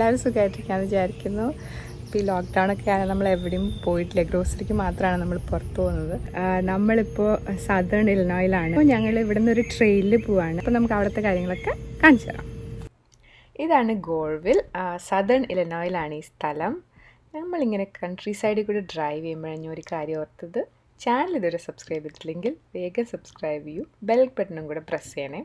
എല്ലാവരും സുഖമായിട്ടിരിക്കാമെന്ന് വിചാരിക്കുന്നു. ഇപ്പോൾ ഈ ലോക്ക്ഡൗണൊക്കെ ആയാലും നമ്മൾ എവിടെയും പോയിട്ടില്ല. ഗ്രോസറിക്ക് മാത്രമാണ് നമ്മൾ പുറത്ത് പോകുന്നത്. നമ്മളിപ്പോൾ സദേൺ ഇലിനോയിലാണ്. അപ്പോൾ ഞങ്ങൾ ഇവിടെ നിന്ന് ഒരു ട്രെയിനിൽ പോവാണ്. അപ്പോൾ നമുക്ക് അവിടുത്തെ കാര്യങ്ങളൊക്കെ കാണിച്ചു തരാം. ഇതാണ് ഗോൾവിൽ, സദേൺ ഇലിനോയിലാണ് ഈ സ്ഥലം. നമ്മളിങ്ങനെ കൺട്രി സൈഡിൽ കൂടി ഡ്രൈവ് ചെയ്യുമ്പോഴാണ് ഒരു കാര്യം ഓർത്തത്. ചാനൽ ഇതുവരെ സബ്സ്ക്രൈബ് ചെയ്തിട്ടില്ലെങ്കിൽ വേഗം സബ്സ്ക്രൈബ് ചെയ്യൂ. ബെൽ ബട്ടണും കൂടെ പ്രസ് ചെയ്യണേ.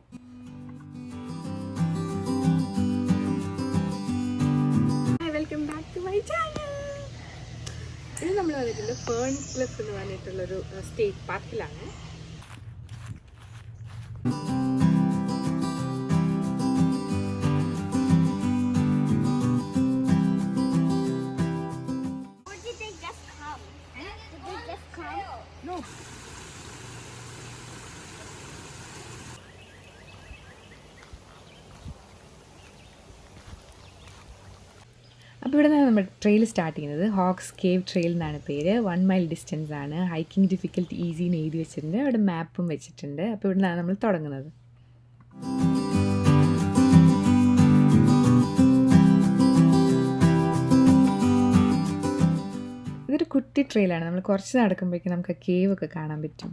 Welcome back to my channel. ഇത് നമ്മൾ വന്നിട്ടുണ്ട് ഫേൺ ക്ലിഫ് എന്ന് പറഞ്ഞിട്ടുള്ളൊരു സ്റ്റേറ്റ് പാർക്കിലാണ്. അപ്പോൾ ഇവിടെ നിന്നാണ് നമ്മൾ ട്രെയിൽ സ്റ്റാർട്ട് ചെയ്യുന്നത്. ഹോക്സ് കേവ് ട്രെയിൽ എന്നാണ് പേര്. 1 മൈൽ ഡിസ്റ്റൻസ് ആണ്. ഹൈക്കിംഗ് ഡിഫിക്കൽട്ടി ഈസി എന്ന് എഴുതി വെച്ചിട്ടുണ്ട്. അവിടെ മാപ്പും വെച്ചിട്ടുണ്ട്. അപ്പോൾ ഇവിടെ നിന്നാണ് നമ്മൾ തുടങ്ങുന്നത്. ഇതൊരു കുട്ടി ട്രെയിലാണ്. നമ്മൾ കുറച്ച് നടക്കുമ്പോഴേക്കും നമുക്ക് കേവ് ഒക്കെ കാണാൻ പറ്റും.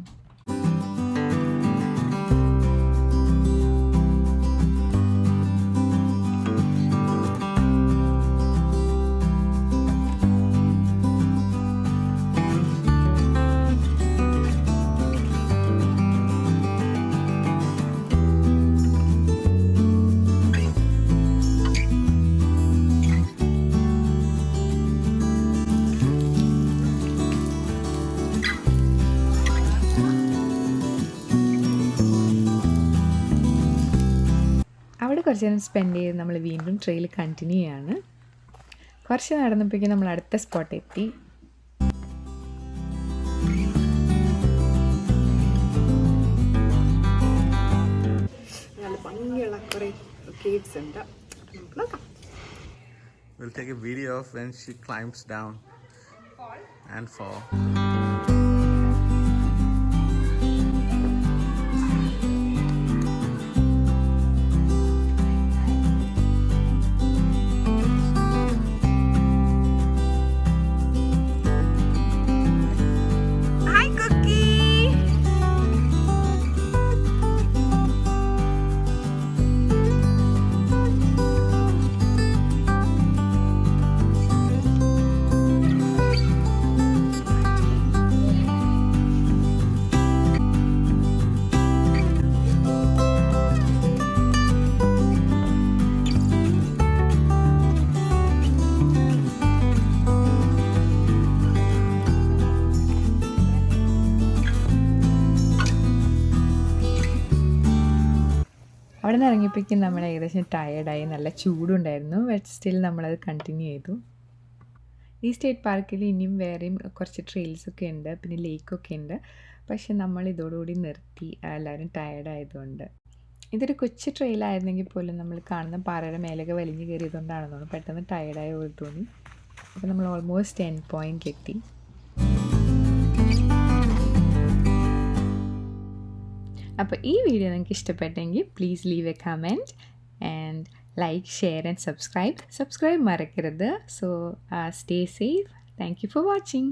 അവിടെ കുറച്ച് നേരം സ്പെൻഡ് ചെയ്ത് നമ്മൾ വീണ്ടും ട്രെയിൽ കണ്ടിന്യൂ ചെയ്യാണ്. കുറച്ച് നടന്നപ്പോഴേക്കും നമ്മൾ അടുത്ത സ്പോട്ട് എത്തി. നല്ല ഭംഗിയുള്ള കുറേ കേവ്സ് ഉണ്ട്. We'll take a video of when she climbs down and fall. അവിടെ നിന്ന് ഇറങ്ങിയപ്പോഴേക്കും നമ്മൾ ഏകദേശം ടയേർഡായി. നല്ല ചൂടുണ്ടായിരുന്നു. ബട്ട് സ്റ്റിൽ നമ്മളത് കണ്ടിന്യൂ ചെയ്തു. ഈ സ്റ്റേറ്റ് പാർക്കിൽ ഇനിയും വേറെയും കുറച്ച് ട്രെയിൽസൊക്കെ ഉണ്ട്, പിന്നെ ലേക്കൊക്കെ ഉണ്ട്. പക്ഷെ നമ്മൾ ഇതോടുകൂടി നിർത്തി, എല്ലാവരും ടയേർഡായതുകൊണ്ട്. ഇതൊരു കൊച്ചു ട്രെയിലായിരുന്നെങ്കിൽ പോലും നമ്മൾ കാണുന്ന പാറയുടെ മേലൊക്കെ വലിഞ്ഞ് കയറിയതുകൊണ്ടാണെന്ന് തോന്നുന്നു പെട്ടെന്ന് ടയേർഡായ പോലെ തോന്നി. അപ്പോൾ നമ്മൾ ഓൾമോസ്റ്റ് 10 പോയിൻ്റ് എത്തി. അപ്പോൾ ഈ വീഡിയോ നിങ്ങൾക്ക് ഇഷ്ടപ്പെട്ടെങ്കിൽ please leave a comment and like, share and subscribe മറക്കരുത്. So stay safe. Thank you for watching.